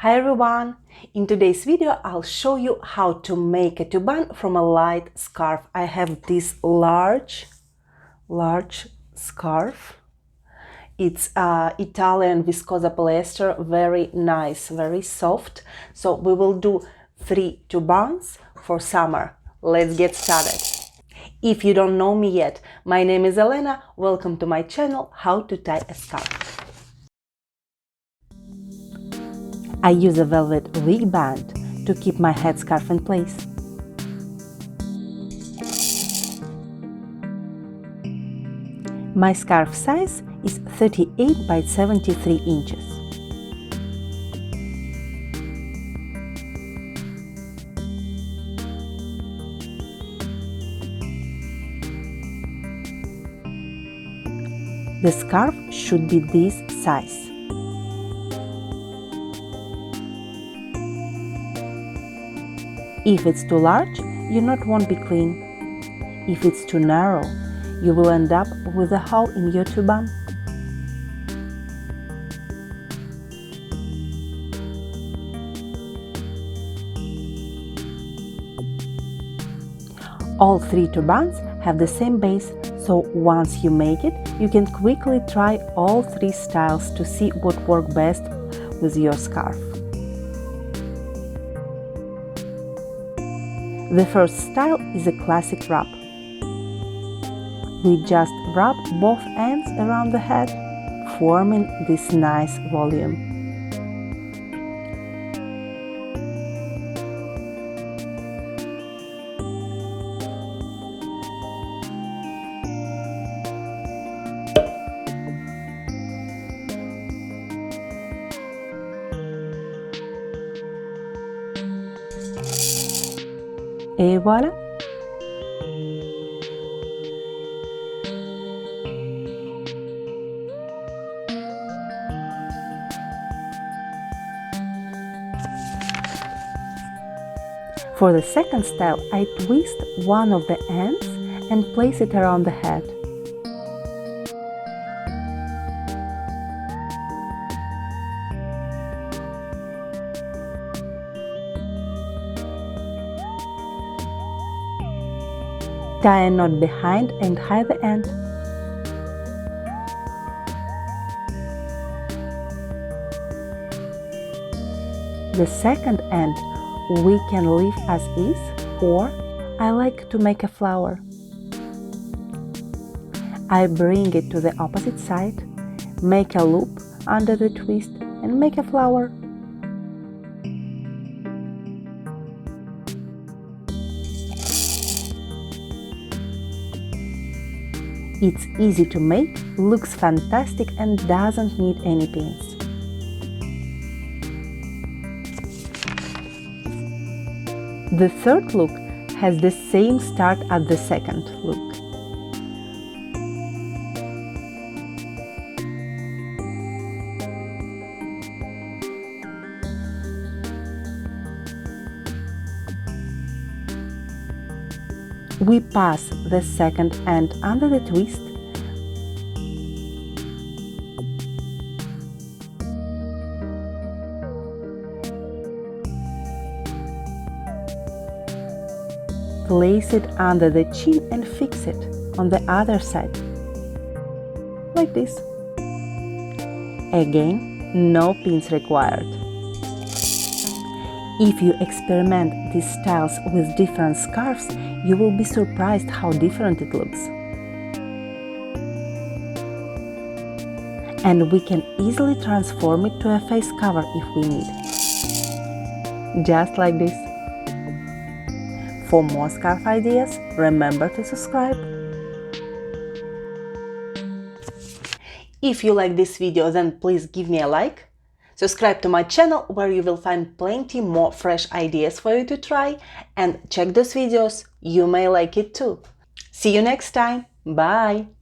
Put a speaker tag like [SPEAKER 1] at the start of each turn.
[SPEAKER 1] Hi everyone! In today's video I'll show you how to make a turban from a light scarf. I have this large scarf. It's Italian viscose polyester, very nice, very soft. So we will do 3 turbans for summer. Let's get started. If you don't know me yet, my name is Elena. Welcome to my channel, How to Tie a Scarf. I use a velvet wig band to keep my headscarf in place. My scarf size is 38 by 73 inches. The scarf should be this size. If it's too large, your knot won't be clean. If it's too narrow, you will end up with a hole in your turban. All 3 turbans have the same base, so once you make it, you can quickly try all 3 styles to see what works best with your scarf. The first style is a classic wrap. We just wrap both ends around the head, forming this nice volume. Et voilà! For the second style, I twist one of the ends and place it around the head. Tie a knot behind and hide the end. The second end we can leave as is, or I like to make a flower. I bring it to the opposite side, make a loop under the twist and make a flower. It's easy to make, looks fantastic and doesn't need any pins. The third look has the same start as the second look. We pass the second end under the twist, place it under the chin and fix it on the other side, like this. Again, no pins required. If you experiment these styles with different scarves, you will be surprised how different it looks. And we can easily transform it to a face cover if we need. Just like this. For more scarf ideas, remember to subscribe. If you like this video, then please give me a like. Subscribe to my channel where you will find plenty more fresh ideas for you to try, and check those videos, you may like it too. See you next time, bye!